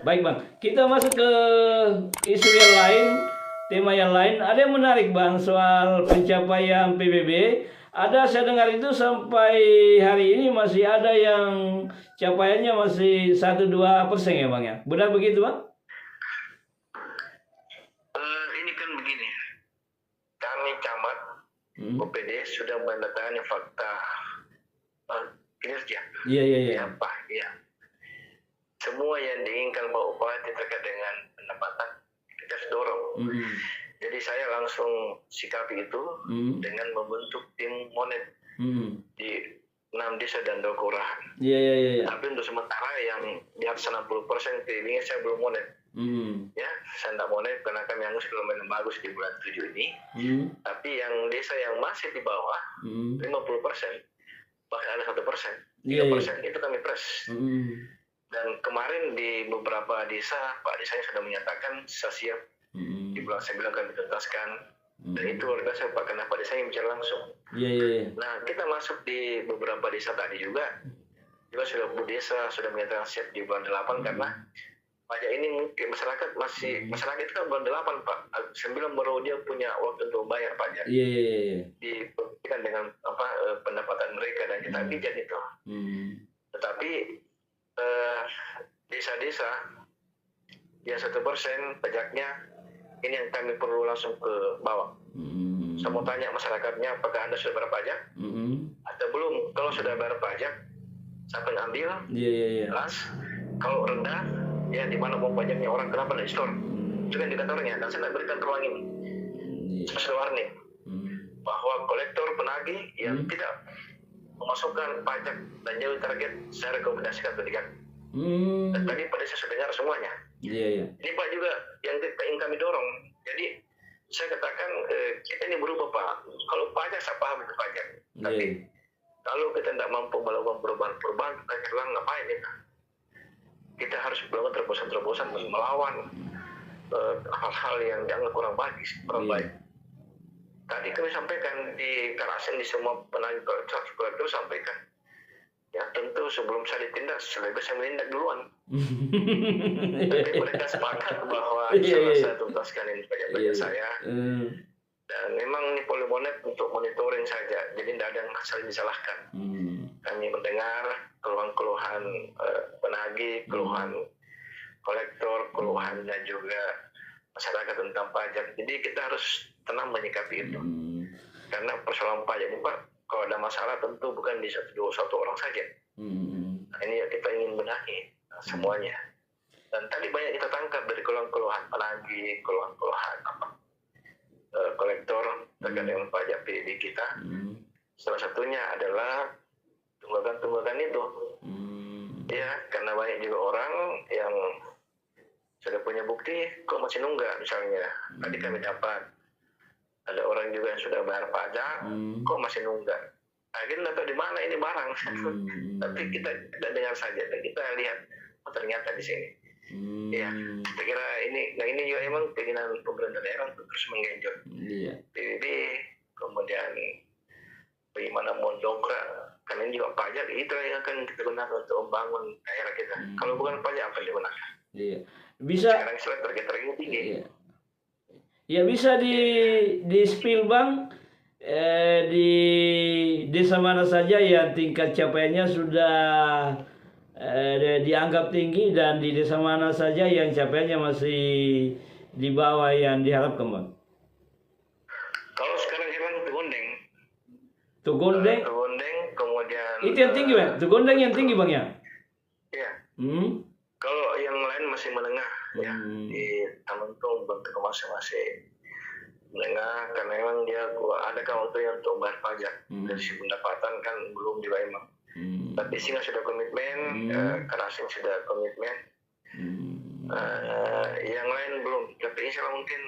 Baik Bang, kita masuk ke isu yang lain, tema yang lain. Ada yang menarik Bang soal pencapaian PBB. Ada saya dengar itu sampai hari ini masih ada yang capaiannya masih 1-2% ya Bang ya. Benar begitu Bang? Ini kan begini, kami camat OPD sudah menandatangani fakta kinerja. Iya. Apa? Ya. Semua yang diinginkan Pak Bupati terkait dengan pendapatan kita harus dorong. Jadi saya langsung sikapi itu dengan membentuk tim monet di 6 desa dan 2 kelurahan. Iya. Tapi untuk sementara yang di atas 60% kelilingnya saya belum monet. Ya, saya tidak monet karena kami anggap lumayan bagus di bulan 7 ini. Tapi yang desa yang masih di bawah 50%, bahkan ada 1%, 3% itu kami press. Dan kemarin di beberapa desa, Pak Desanya sudah menyatakan siap di bulan 9 akan dituntaskan. Dan itu luar biasa Pak, karena Pak Desanya bicara langsung. Nah, kita masuk di beberapa desa tadi juga sudah Bu Desa sudah menyatakan siap di bulan 8 karena pajak ini mungkin masyarakat itu kan bulan 8 Pak. 9 baru dia punya waktu untuk bayar pajak. Dibuktikan dengan pendapatan mereka dan kita bijak itu. Tetapi desa-desa yang 1% pajaknya ini yang kami perlu langsung ke bawah. Saya mau tanya masyarakatnya apakah Anda sudah bayar pajak atau belum. Kalau sudah bayar pajak siapa yang ambil? Las. Kalau rendah ya di mana mau pajaknya orang kenapa tidak store? Itu kan indikatornya. Dan saya tidak berikan ruang ini. Special warning bahwa kolektor penagih yang tidak memasukkan pajak dan jauh target saya rekomendasikan pendidikan. Dan tadi pada saya sudah dengar semuanya. Ini Pak juga yang ingin kami dorong. Jadi saya katakan kita ini berubah Pak. Kalau pajak saya paham itu pajak. Tapi kalau kita tidak mampu melakukan perubahan-perubahan, kita bilang ngapain kita? Kita harus melakukan terobosan-terobosan melawan hal-hal yang dianggap kurang baik. Tadi kami sampaikan di Karasen di semua penagih kolektor sampaikan. Ya tentu sebelum saya ditindak, lebih saya menindak duluan. Tapi mereka sepakat bahwa saya tuntaskan ini pajak-pajak saya. Dan memang ini Polimonet untuk monitoring saja, jadi tidak ada yang saling disalahkan. Kami mendengar keluhan-keluhan penagih, keluhan kolektor, keluhan dan juga masyarakat tentang pajak. Jadi kita harus tenang menyikapi itu. Karena persoalan pajak ini Pak, kalau ada masalah tentu bukan di satu orang saja. Nah, ini kita ingin benahi semuanya. Dan tadi banyak kita tangkap dari keluhan-keluhan penagih, keluhan-keluhan kolektor terkait dengan pajak PBB kita. Salah satunya adalah tunggakan itu. Ya, karena banyak juga orang yang sudah punya bukti kok masih nunggak misalnya. Tadi kami dapat ada orang juga yang sudah bayar pajak kok masih nunggak. Akhirnya tahu di mana ini barang. Tapi kita dengar saja dan kita lihat ternyata di sini. Ya, saya kira ini juga memang keinginan pemerintah daerah untuk terus menggenjot PBB, kemudian bagaimana mendongkrak, karena ini juga pajak itu yang akan kita gunakan untuk membangun daerah kita. Kalau bukan pajak apa yang digunakan? Bisa. Sekarang target ini tinggi. Ya bisa di spill Bang. Di desa mana saja yang tingkat capaiannya sudah dianggap tinggi dan di desa mana saja yang capaiannya masih di bawah yang diharapkan Bang? Kalau sekarang memang Tugondeng, kemudian itu yang tinggi Bang? Tugondeng yang tinggi Bang ya? Iya. Kalau yang lain masih menengah ya, di Tamantung bentuk masing-masing menengah karena memang dia ada waktu yang untuk bayar pajak dari sisi pendapatan kan belum juga emang. Tapi Singa sudah komitmen, Karasin sudah komitmen, yang lain belum. Tapi insya Allah mungkin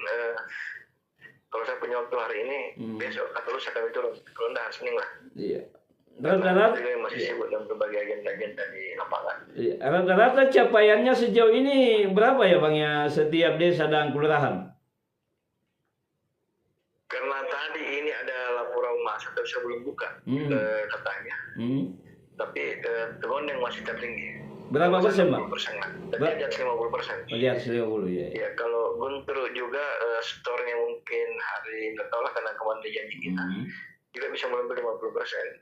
kalau saya punya waktu hari ini, besok atau lusa kami turun, kalau tidak Senin lah. Rata-rata masih sibuk dalam berbagai agenda-agenda di lapangan. Rata-rata capaiannya sejauh ini berapa ya Bang ya setiap desa dan kelurahan? Karena tadi ini ada laporan masa tapi saya belum buka katanya. Tapi Tugondeng masih tertinggi. Berapa persen, Bang? 50% lah. Tapi di atas 50%. Di atas 50 ya. Ya kalau Guntur juga store-nya mungkin hari nggak tahu lah karena kemarin dia janji kita juga bisa melebihi 50%.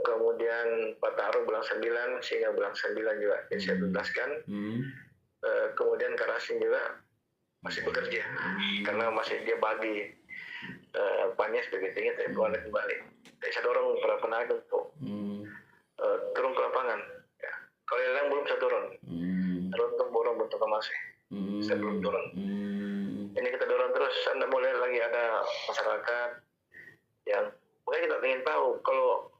Kemudian Pak Taruh bulan 9 sehingga bulan 9 juga bisa tuntaskan. Kemudian Karasin juga masih bekerja karena masih dia bagi apanya sebagai tinggi tapi kembali. Saya dorong para penaga untuk turun ke lapangan. Ya. Kalau yang belum bisa turun, untuk borong bentuk masih, saya belum turun. Ini kita dorong terus. Anda mulai lagi ada masyarakat yang mungkin kita ingin tahu kalau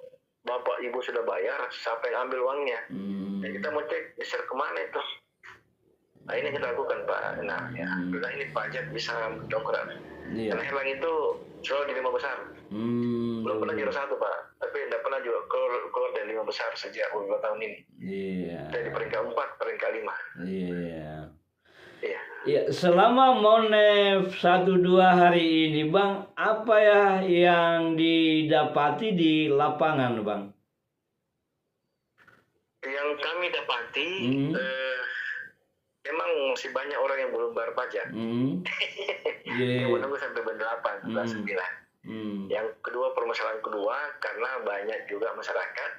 bapak ibu sudah bayar, siapa yang ambil uangnya? Dan kita mau cek share kemana itu. Nah ini kita lakukan Pak. Nah ya, ini pajak bisa mendongkrak. Karena Herlang itu selalu di 5 besar. Belum pernah juara 1 Pak, tapi tidak pernah juga keluar dari 5 besar sejak beberapa tahun ini. Saya di peringkat 4, peringkat 5. Iya, selama Monef 1-2 hari ini Bang, apa ya yang didapati di lapangan Bang? Yang kami dapati memang masih banyak orang yang belum bayar pajak. Yang menunggu sampai bulan 8, bulan 9. Yang kedua, permasalahan kedua, karena banyak juga masyarakat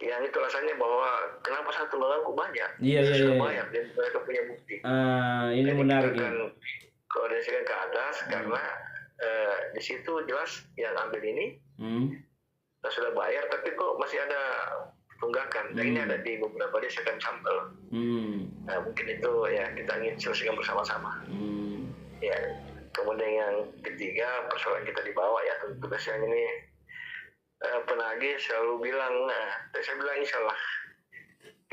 yang itu rasanya bahwa kenapa satu orang kok banyak? Sudah bayar dan mereka punya bukti. Ini jadi menarik. Kita akan koordinasikan ke atas karena di situ jelas yang ambil ini sudah bayar, tapi kok masih ada tunggakan. Dan ini ada di beberapa desa kan sampel. Nah, mungkin itu ya kita ingin selesaikan bersama-sama. Ya. Kemudian yang ketiga, persoalan kita dibawa ya tentu yang ini penagih selalu bilang, saya bilang insya Allah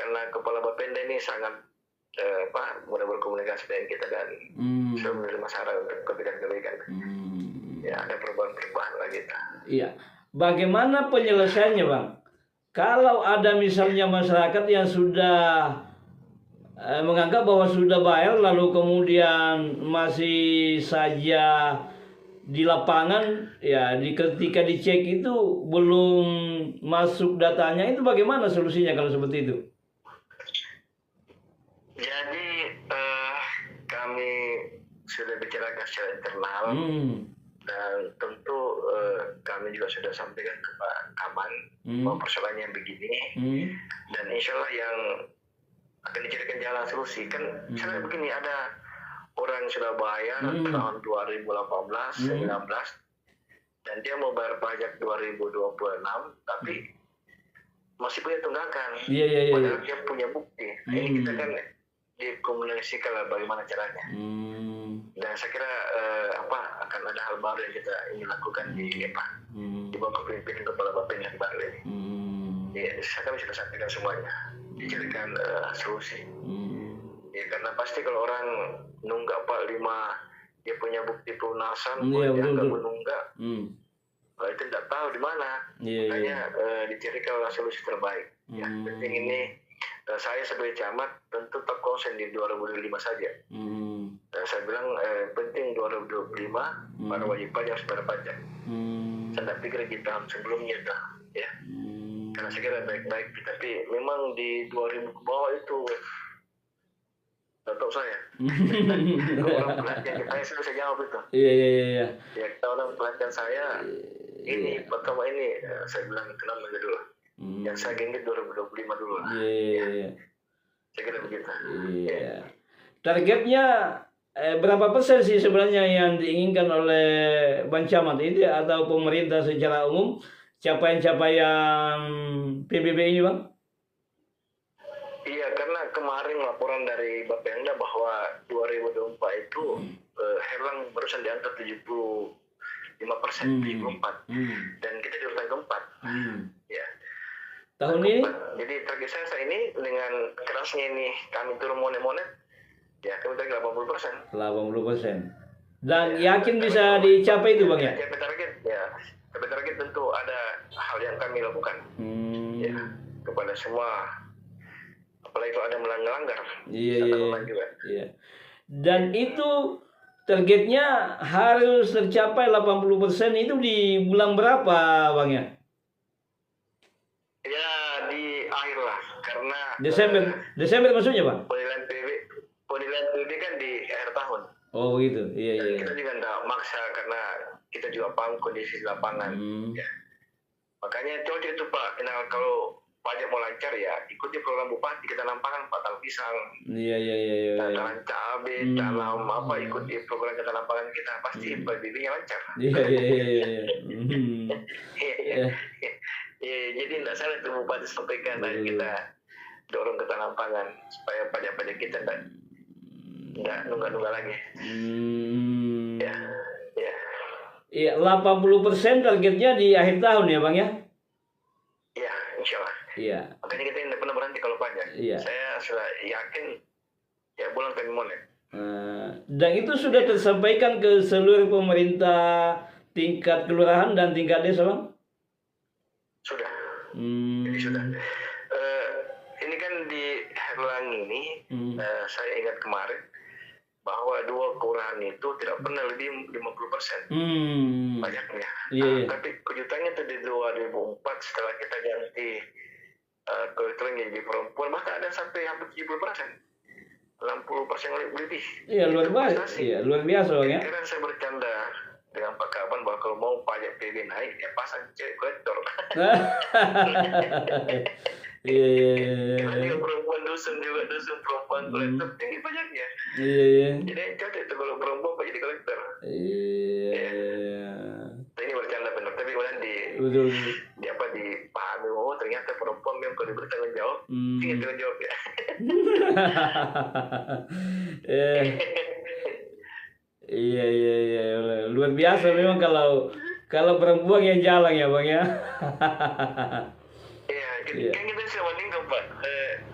karena kepala Bapenda ini sangat mudah berkomunikasi dengan kita dan selalu menerima saran untuk kebaikan-kebaikan. Ya ada perubahan-perubahan lah kita. Iya. Bagaimana penyelesaiannya Bang? Kalau ada misalnya masyarakat yang sudah menganggap bahwa sudah bayar lalu kemudian masih saja di lapangan ya ketika dicek itu belum masuk datanya, itu bagaimana solusinya kalau seperti itu? Jadi kami sudah bicarakan secara internal dan tentu kami juga sudah sampaikan ke Pak Kaman bahwa persoalannya begini dan insya Allah yang akan dicarikan jalan solusi. Kan misalnya begini, ada orang yang sudah bayar tahun 2018, 19 dan dia mau bayar pajak 2026 tapi masih punya tunggakan. Padahal dia punya bukti. Nah, ini kita kan dikomunikasikan lah bagaimana caranya. Dan saya kira akan ada hal baru yang kita ingin lakukan di bawah kepemimpinan kepala Bapenda di Bali. Kami sudah sampaikan semuanya, dicarikan solusi. Ya karena pasti kalau orang nunggak Pak 5 dia punya bukti pelunasan, dia nggak menunggak, itu tidak tahu di mana. Makanya dicarikan solusi terbaik. Ya, penting ini saya sebagai camat tentu tak konsen di 2025 saja. Saya bilang penting 2025 para wajib pajak harus bayar pajak. Saya tidak pikir di tahun sebelumnya dah, ya. Karena saya kira baik-baik, tapi memang di 2000 ke bawah itu tahu saya. Orang pelatihan kita saya bisa jawab itu. Iya. Ya kita orang pelatihan saya ini pertama ini saya bilang kenal aja dulu. Yang saya gengit 2025 dulu lah. Iya. Saya kira begitu. Iya. Targetnya berapa persen sih sebenarnya yang diinginkan oleh Bang Camat itu atau pemerintah secara umum capaian-capaian PBB ini Bang? Iya, karena kemarin laporan dari Bapenda bahwa 2024 itu Herlang barusan di angka 75%, 74%, dan kita di urutan keempat. Ya. Tahun ini? Jadi target saya ini dengan kerasnya ini kami turun monet-monet, ya kami target 80%. 80%. Dan yakin bisa dicapai itu Bang ya? Capai target tentu ada hal yang kami lakukan. Ya, kepada semua, apalagi kalau ada melanggar. Iya. Dan itu targetnya harus tercapai 80% itu di bulan berapa Bang ya? Ya di akhir lah, Desember maksudnya Pak? Penilaian PBB kan di akhir tahun. Oh gitu, iya. Kita juga tidak maksa karena kita juga paham kondisi di lapangan. Ya. Makanya coba itu Pak, kalau pajak mau lancar ya ikuti program bupati, kita nampakkan Pak, tanam pisang. Iya. Tanam cabai, tanam apa, ikuti program kita nampakkan kita pasti PBB-nya lancar. Iya. Jadi tidak salah itu bupati sampaikan, dan kita dorong ke tanam pangan supaya pajak-pajak kita nggak nunggak-nunggak lagi. Ya. Iya, 80% targetnya di akhir tahun ya Bang ya? Iya, insya Allah. Iya. Makanya kita tidak pernah berhenti kalau pajak. Iya. Saya sudah yakin ya bulan kami mulai. Dan itu sudah tersampaikan ke seluruh pemerintah tingkat kelurahan dan tingkat desa Bang? Sudah. Jadi sudah. Ini kan di Herlang ini, saya ingat kemarin bahwa 2 kelurahan itu tidak pernah lebih 50% pajaknya. Tapi kejutannya itu di 2004 setelah kita ganti kebetulan jadi perempuan, bahkan ada sampai hampir 70%, 60% lebih. Iya, luar biasa. Iya, luar biasa Bang ya. Kira saya bercanda dengan Pak Kaban bahwa kalau mau pajak PB naik ya pasang cewek kolektor. Iya. Karena perempuan dusun perempuan kolektor tinggi pajaknya. Iya. Jadi cocok itu kalau perempuan pak jadi kolektor. Iya. Ini bercanda benar, tapi kemudian dipahami, oh ternyata perempuan memang kalau diberi tanggung jawab, tinggi tanggung jawab ya. Iya. Luar biasa memang kalau perempuan yang jalan ya Bang ya. Iya, kan kita bisa bandingkan Pak.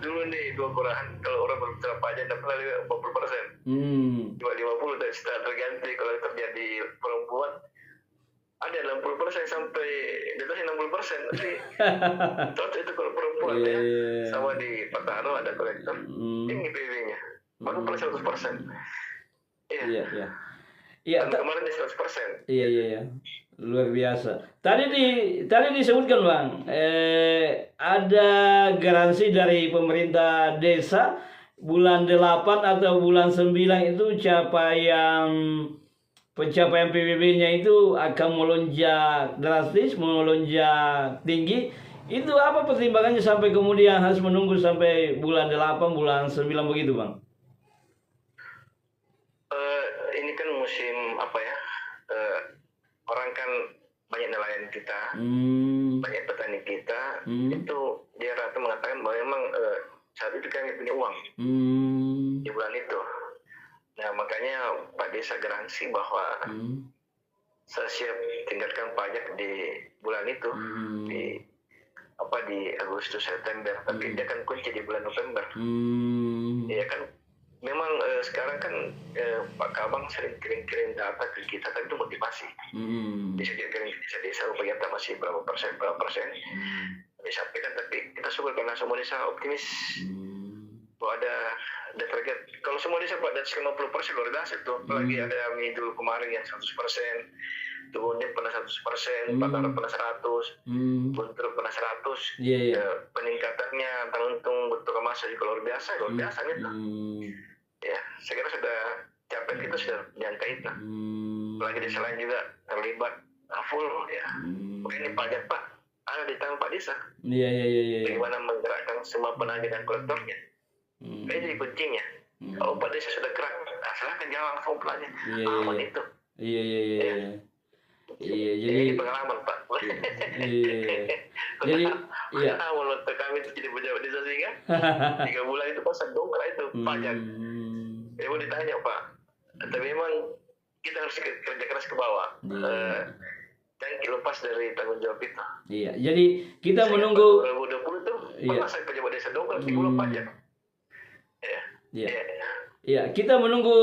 Dulu nih 2 kelurahan kalau orang berbicara pajak dapat 50%. Cuma 50 dan setelah terganti kalau terjadi perempuan ada 60% sampai di atas 60%. Tapi cocok itu kalau perempuan ya. Sama di Pataro ada kolektor tinggi PB-nya. Baru plus 100%. Iya. Dan kemarin di 100%. Iya. Luar biasa. Tadi disebutkan Bang, ada garansi dari pemerintah desa bulan 8 atau bulan 9 itu pencapaian PBB-nya itu akan melonjak drastis, melonjak tinggi. Itu apa pertimbangannya sampai kemudian harus menunggu sampai bulan 8, bulan 9 begitu Bang? Ini kan musim apa ya? Orang kan banyak nelayan kita, banyak petani kita, itu dia rata mengatakan bahwa memang saat itu kami punya uang di bulan itu. Nah makanya Pak Desa garansi bahwa saya siap tingkatkan pajak di bulan itu, di Agustus September, tapi dia kan kunci di bulan November. Ya kan. Memang sekarang kan Pak Kabang sering kirim data ke kita, tapi itu motivasi. Bisa kirim ke desa ternyata masih berapa persen. Disampaikan, tapi kita syukur karena semua desa optimis bahwa ada target. Kalau semua desa pada 50% luar biasa tuh. Apalagi ada yang dulu kemarin yang 100%, Tugundip pernah 100%, Pataro pernah 100%, Guntur pernah 100%. Peningkatannya Tanuntung, Guntur Kemasa juga luar biasa gitu. Ya, saya kira sudah capek, kita sudah menyangka itu. Apalagi desa lain juga terlibat full ya. Ini pajak Pak ada di tangan Pak Desa. Iya. Bagaimana menggerakkan semua penagih dan kolektornya. Ini jadi kuncinya. Kalau Pak Desa sudah gerak, silahkan jalan langsung pelanya. Aman itu. Iya. Jadi pengalaman Pak. Jadi menurut kami itu jadi pejabat desa sehingga 3 bulan itu pas dongkrak itu pajak. Jadi mau ditanya Pak, tapi memang kita harus kerja keras ke bawah. Jangan lepas dari tanggung jawab kita. Iya, jadi kita menunggu 2020 itu pernah saya pejabat desa dongkrak di bulan pajak. Iya, kita menunggu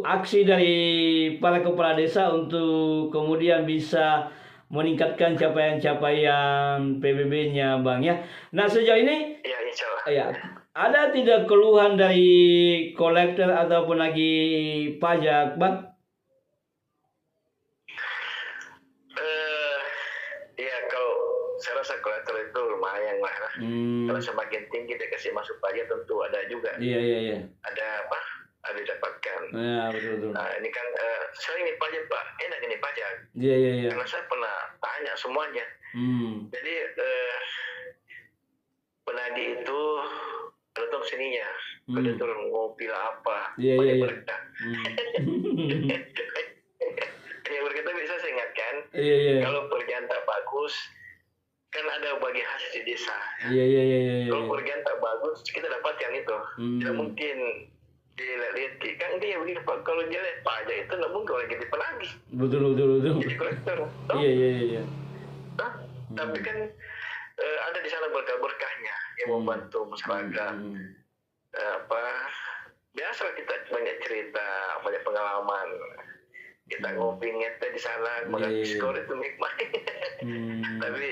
aksi dari para kepala desa untuk kemudian bisa meningkatkan capaian-capaian PBB-nya Bang ya. Nah sejauh ini insya Allah. Ya, ada tidak keluhan dari kolektor ataupun lagi pajak Bang? Ya kalau saya rasa kolektor itu lumayan lumayan lah. Kalau semakin tinggi dia kasih masuk pajak tentu ada juga. Iya. Ada apa? Ada didapatkan. Ya, betul. Nah, ini kan sering nih pajak Pak, enak ini pajak. Iya. Karena saya pernah tanya semuanya. Jadi penagih itu terhitung sininya, kalau turun ngopi lah apa, Iya. berkah. Ya berkata bisa saya ingatkan, kalau pekerjaan tak bagus, kan ada bagi hasil di desa. Iya. Kalau pekerjaan tak bagus, kita dapat yang itu. Tidak mungkin dilihat kan dia begini Pak. Kalau dia lihat pajak itu nggak mungkin orang jadi penagih. Betul. Jadi kolektor. Iya. Nah, tapi kan ada di sana berkah-berkahnya yang membantu masyarakat. Biasa kita banyak cerita, banyak pengalaman. Kita ngopi ngete di sana, mengaku skor itu nikmat. Tapi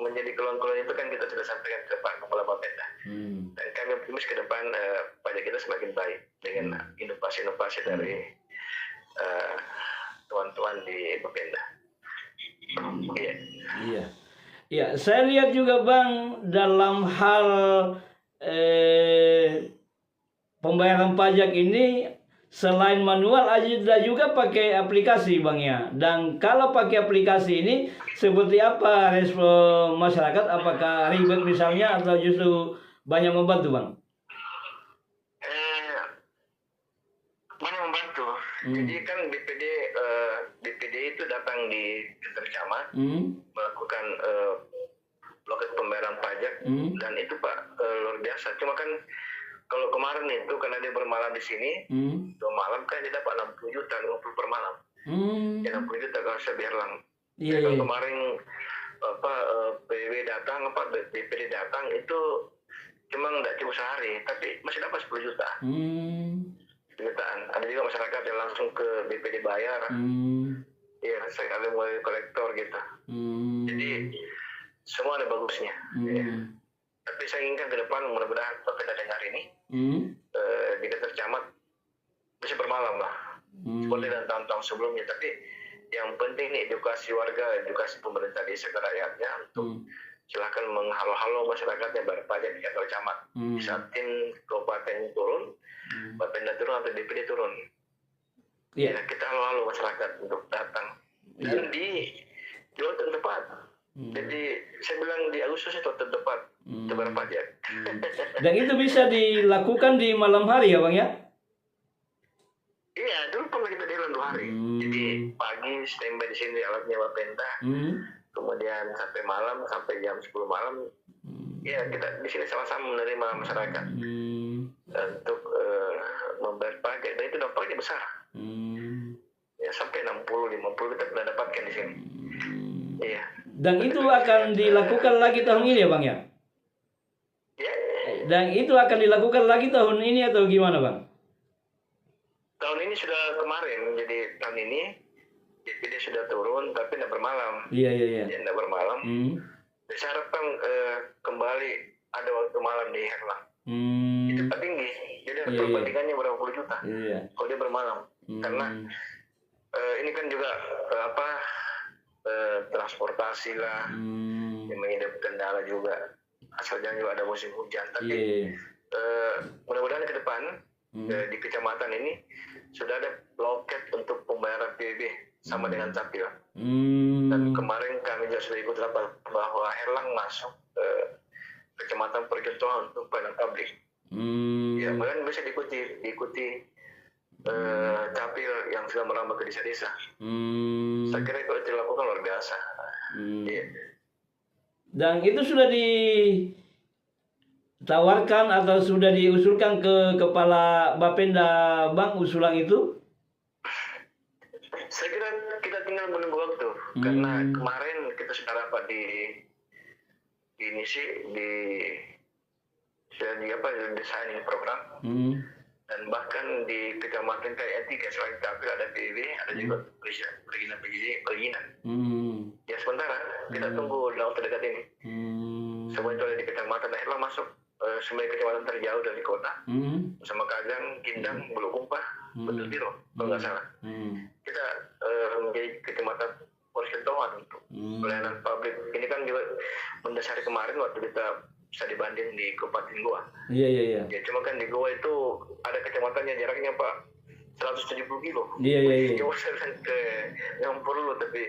menjadi keluhan-keluhan itu kan kita sudah sampaikan ke Pak Kepala Bapenda. Dan kami optimis ke depan pajak kita semakin baik dengan inovasi-inovasi dari teman-teman di Bapenda. Iya, saya lihat juga Bang dalam hal pembayaran pajak ini selain manual ada juga pakai aplikasi Bang ya. Dan kalau pakai aplikasi ini seperti apa respon masyarakat? Apakah ribet misalnya atau justru banyak membantu Bang? Banyak membantu. Jadi kan BPD itu datang di kantor camat melakukan loket pembayaran pajak dan itu Pak luar biasa. Cuma kan kalau kemarin itu karena dia bermalam di sini 2 malam kan dia dapat 60 juta 50 per malam. Ya 60 juta kalau saya Herlang. Kalau kemarin PW datang BPD datang itu cuma nggak cukup sehari tapi masih dapat 10 juta. Jutaan. Ada juga masyarakat yang langsung ke BPD bayar. Ya, saya ada mulai kolektor gitu. Jadi semua ada bagusnya. Ya. Tapi saya inginkan ke depan mudah-mudahan Bapenda dengar ini di kantor camat bisa bermalam lah. Seperti dalam tahun-tahun sebelumnya. Tapi yang penting nih edukasi warga, edukasi pemerintah desa ke rakyatnya untuk silakan menghalo-halo masyarakat yang bayar pajak di kantor camat. Di saat tim kabupaten turun, Bapenda turun atau DPD turun. Ya, kita halo-halo masyarakat untuk datang. Dan di waktu tepat. Jadi saya bilang di Agustus itu waktu tepat untuk bayar pajak. Dan itu bisa dilakukan di malam hari ya Bang ya? Iya, dulu pernah kita jalan 2 hari. Jadi pagi standby di sini alatnya Bapenda. Kemudian sampai malam, sampai jam 10 malam, ya kita di sini sama-sama menerima masyarakat untuk membayar pajak. Dan itu dampaknya besar. Ya sampai 60-50 kita pernah dapatkan di sini. Iya. Dan itu akan dilakukan lagi tahun ini ya Bang ya? Ya. Dan itu akan dilakukan lagi tahun ini atau gimana Bang? Tahun ini sudah kemarin, jadi tahun ini DPD sudah turun tapi tidak bermalam. Iya. Ya, tidak bermalam. Saya harapkan kembali ada waktu malam di Herlang. Itu paling tinggi. Jadi perbandingannya berapa puluh juta. Kalau dia bermalam. Karena ini kan juga transportasi lah yang menghidap kendala juga. Asalnya juga ada musim hujan. Tapi mudah-mudahan ke depan di kecamatan ini sudah ada loket untuk pembayaran PBB sama dengan Capil. Dan kemarin kami juga sudah ikut rapat bahwa Herlang masuk ke kecamatan Percontohan untuk pelayanan publik. Ya, mudah-mudahan bisa diikuti Capil yang sudah merambah ke desa-desa. Saya kira kalau itu dilakukan luar biasa. Dan itu sudah ditawarkan atau sudah diusulkan ke Kepala Bapenda Bang usulan itu? Saya kira kita tinggal menunggu waktu. Karena kemarin kita sudah rapat di desain ini program. Dan bahkan di kecamatan kayak Etika selain Capil ada PBB, ada juga perizinan. Ya sementara kita tunggu dalam waktu dekat ini. Semua itu ada di kecamatan Herlang masuk semua kecamatan terjauh dari kota. Bersama Kajang, Kindang, Bulukumpa, Betul Biro, kalau nggak salah. Kita menjadi kecamatan Percontohan untuk pelayanan publik. Ini kan juga mendasari kemarin waktu kita bisa dibanding di Kabupaten Goa. Iya. Ya cuma kan di Goa itu ada kecamatannya jaraknya Pak 170 kilo. Iya. Jauh kan ke 60 tapi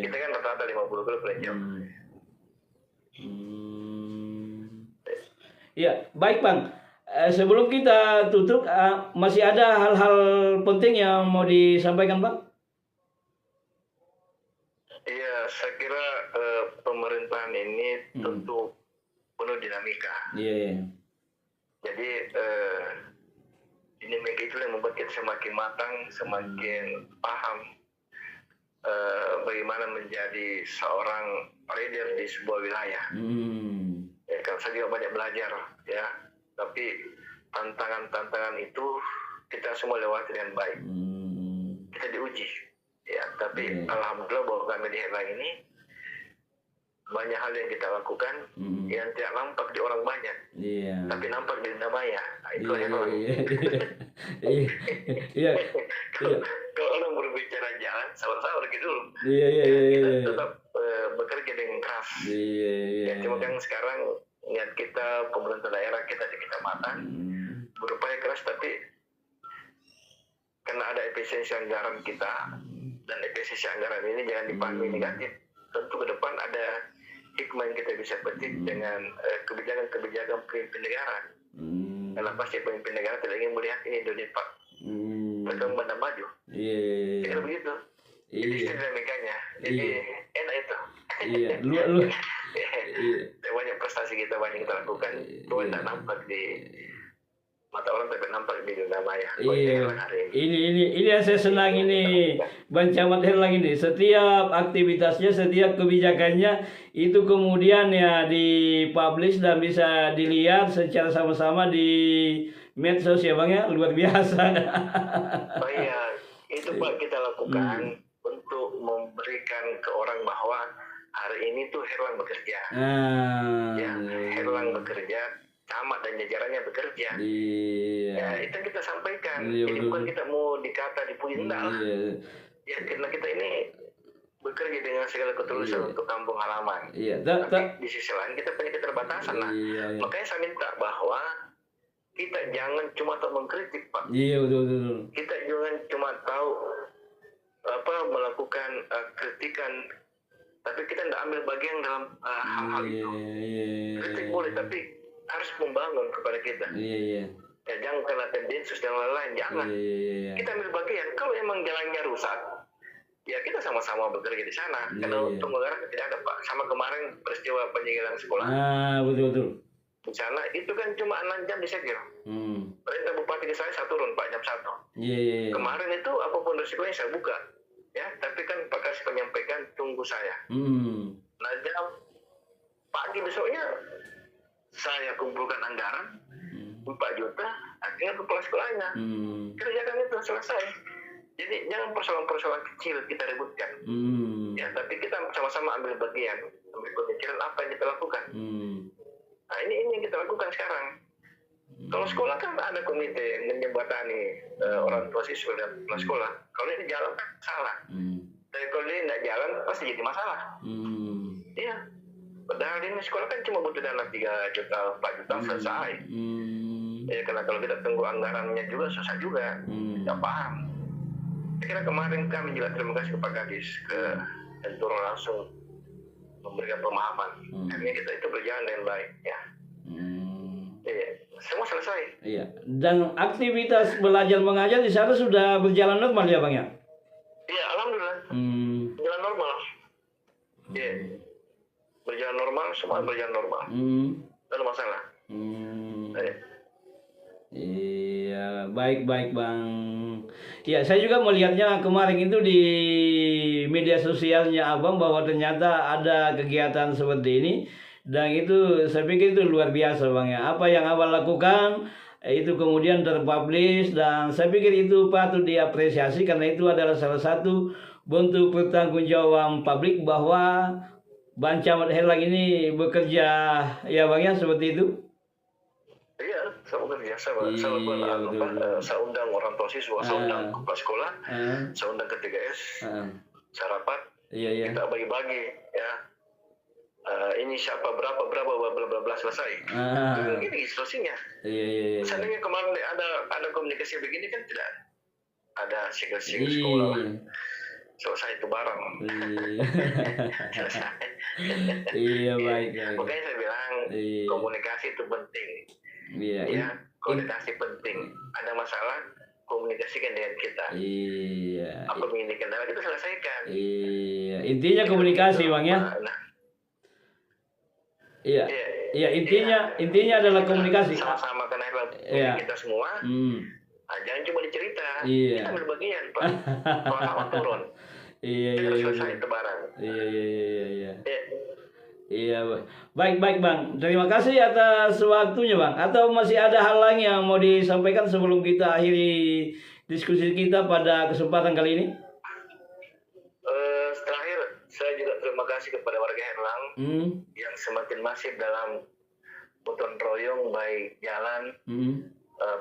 kita kan rata-rata 50 kilo per jam. Iya, baik Bang. Sebelum kita tutup, masih ada hal-hal penting yang mau disampaikan Bang? Iya, saya kira pemerintahan ini tentu penuh dinamika. Iya. Jadi dinamika itu yang membuat kita semakin matang, semakin paham bagaimana menjadi seorang leader di sebuah wilayah. Ya, kan saya juga banyak belajar, ya. Tapi tantangan-tantangan itu kita semua lewati dengan baik. Kita diuji, ya. Tapi alhamdulillah bahwa kami di Herlang ini banyak hal yang kita lakukan yang tidak nampak di orang banyak, tapi nampak di dunia maya. Nah, itu Herlang. Iya. Kalau orang berbicara jalan, sabar-sabar gitu dulu. Kita tetap bekerja dengan keras. Ya, cuma kan sekarang niat kita pemerintah daerah kita di kecamatan berupaya keras, tapi karena ada efisiensi anggaran kita dan efisiensi anggaran ini jangan dipahami negatif. Tentu ke depan ada hikmah yang kita bisa petik dengan kebijakan-kebijakan pemimpin negara. Karena pasti pemimpin negara tidak ingin melihat ini Indonesia berkembang dan maju. Kira begitu. Jadi dinamikanya. Jadi enak itu. Banyak prestasi kita banyak kita lakukan, cuma tidak nampak di mata orang tapi nampak di dunia maya. Ini yang saya senang ini Bang Camat Herlang ini. Setiap aktivitasnya, setiap kebijakannya itu kemudian ya dipublish dan bisa dilihat secara sama-sama di medsos ya Bang ya, luar biasa. Oh iya, itu Pak kita lakukan untuk memberikan ke orang bahwa hari ini tuh Herlang bekerja. Ya, Herlang bekerja, camat dan jajarannya bekerja. Ya, itu kita sampaikan. Jadi bukan kita mau dikata dipuji, enggak lah. Ya, karena kita ini bekerja dengan segala ketulusan untuk kampung halaman. Tapi di sisi lain kita punya keterbatasan lah. Makanya saya minta bahwa kita jangan cuma tahu mengkritik, Pak. Betul. Kita jangan cuma tahu melakukan kritikan, tapi kita tidak ambil bagian dalam hal-hal itu. Kritik boleh, tapi harus membangun kepada kita. Ya, jangan kena tendensius dan lain-lain, jangan. Kita ambil bagian. Kalau emang jalannya rusak, ya kita sama-sama bekerja di sana. Karena untuk negara tidak ada Pak. Sama kemarin peristiwa penyegelan sekolah. Betul. Di sana itu kan cuma 6 jam disegel. Perintah Bupati ke saya turun Pak jam 1. Kemarin itu apapun resikonya saya buka. Ya, tapi kan Pak Kasih menyampaikan tunggu saya. Nah, jam pagi besoknya saya kumpulkan anggaran 4 juta, akhirnya kepala sekolahnya. Kerjakan itu selesai. Jadi jangan persoalan-persoalan kecil kita ributkan. Ya, tapi kita sama-sama ambil bagian, ambil pemikiran apa yang kita lakukan. Nah, ini yang kita lakukan sekarang. Kalau sekolah kan ada komite yang menjembatani orang tua siswa dan kepala sekolah. Kalau ini jalan kan salah. Tapi kalau ini tidak jalan pasti jadi masalah. Iya. Padahal ini sekolah kan cuma butuh dana 3 juta, 4 juta selesai. Ya, karena kalau kita tunggu anggarannya juga susah juga. Tidak paham. Saya kira kemarin kami juga terima kasih ke Pak Kadis dan turun langsung memberikan pemahaman. Akhirnya kita itu berjalan dengan baik. Ya. Iya, semua selesai. Iya. Dan aktivitas belajar mengajar di sana sudah berjalan normal ya Bang ya? Iya, alhamdulillah. Berjalan normal. Iya. Berjalan normal, semua berjalan normal. Tidak ada masalah. Iya, baik Bang. Ya, saya juga melihatnya kemarin itu di media sosialnya Abang bahwa ternyata ada kegiatan seperti ini. Dan itu saya pikir itu luar biasa Bang ya. Apa yang Abang lakukan itu kemudian terpublish dan saya pikir itu patut diapresiasi karena itu adalah salah satu bentuk pertanggungjawaban publik bahwa Bang Camat Herlang ini bekerja ya Bang ya, seperti itu. Iya, saya bekerja. Saya undang orang tua siswa, saya undang kepala sekolah, saya undang ke 3S, saya rapat, kita bagi-bagi ya. ini siapa berapa bla bla bla selesai. Begini solusinya. Iya. Seandainya kemarin ada komunikasi begini kan tidak ada segel-segel sekolah. Selesai itu barang. Selesai. Iya, baik. Makanya saya bilang komunikasi itu penting. Iya. Komunikasi penting. Ada masalah, komunikasikan dengan kita. Iya. Apa yang ingin kendala kita selesaikan. Iya. Intinya komunikasi, Bang ya. Iya. Intinya adalah komunikasi. Sama-sama karena kita semua. Jangan cuma dicerita. Kita ambil bagian, Pak. Kalau turun. Iya. Selesai itu barang. Iya. Iya, baik Bang. Terima kasih atas waktunya, Bang. Atau masih ada hal lain yang mau disampaikan sebelum kita akhiri diskusi kita pada kesempatan kali ini? Terakhir, saya juga terima kasih kepada warga Herlang yang semakin masif dalam gotong royong baik jalan,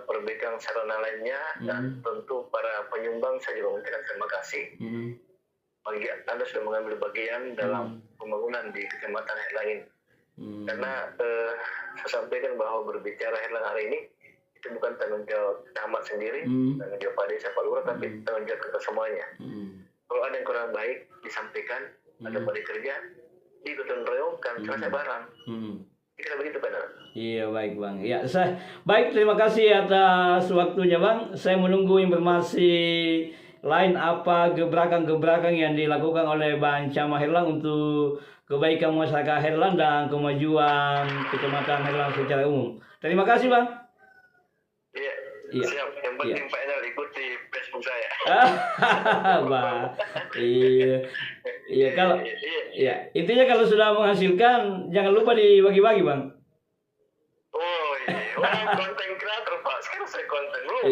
perbaikan sarana lainnya, dan tentu para penyumbang saya juga mengucapkan terima kasih. Bagi Anda sudah mengambil bagian dalam pembangunan di Kecamatan Herlang ini. Karena saya sampaikan bahwa berbicara Herlang hari ini itu bukan tanggung jawab camat sendiri, tanggung jawab Pak Desa, Pak Lurah, tapi tanggung jawab kita semuanya. Kalau ada yang kurang baik disampaikan, ada balik kerja, digotong royongkan, selesai barang. Kira begitu, Pak. Iya, baik Bang. Ya, baik, terima kasih atas waktunya, Bang. Saya menunggu informasi lain apa gebrakan-gebrakan yang dilakukan oleh Bang Camat Herlang untuk kebaikan masyarakat Herlang dan kemajuan Kecamatan Herlang secara umum. Terima kasih, Bang. Iya. Siap. Yang penting Pak Enal ikuti Facebook saya. Bang. Iya. Kalau intinya kalau sudah menghasilkan jangan lupa dibagi-bagi, Bang. Oh iya, konten kreator Pak. Sekarang saya konten belum.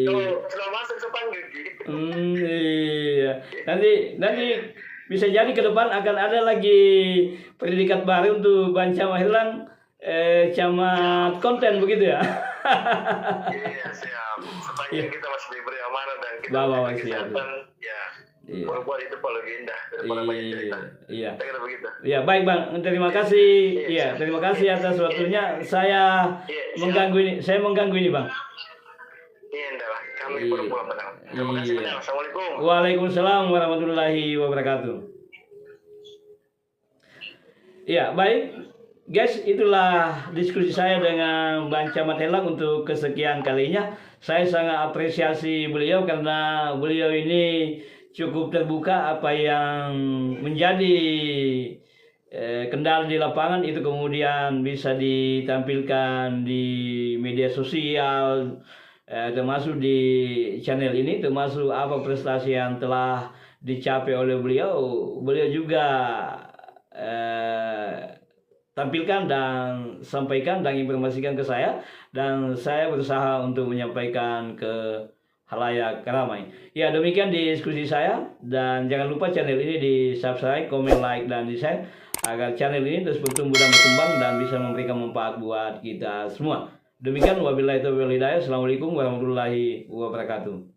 Kalau sudah masuk sepanggil gitu. Iya. Nanti bisa jadi ke depan akan ada lagi predikat baru untuk Bang Camat Herlang, camat konten begitu ya. Iya, siap. Sepanjang kita masih diberi amanah dan kita memiliki kesehatan, ya. Buat itu paling indah daripada banyak cerita. Iya. Saya kira begitu. Iya, baik Bang. Terima kasih. Iya, terima kasih atas waktunya. Saya mengganggu ini, Bang. Iya, enggak lah. Kami berpulang benar. Terima kasih benar. Assalamualaikum. Waalaikumsalam warahmatullahi wabarakatuh. Iya, baik. Guys, itulah diskusi saya dengan Bang Camat Herlang untuk kesekian kalinya. Saya sangat apresiasi beliau karena beliau ini cukup terbuka apa yang menjadi kendala di lapangan itu kemudian bisa ditampilkan di media sosial, termasuk di channel ini, termasuk apa prestasi yang telah dicapai oleh beliau. Beliau juga tampilkan dan sampaikan dan informasikan ke saya, dan saya berusaha untuk menyampaikan ke halayak ramai. Ya, demikian diskusi saya, dan jangan lupa channel ini di subscribe, komen, like, dan di share agar channel ini terus bertumbuh dan berkembang dan bisa memberikan manfaat buat kita semua. Demikian, wabillahi taufiq wal hidayah. Assalamualaikum warahmatullahi wabarakatuh.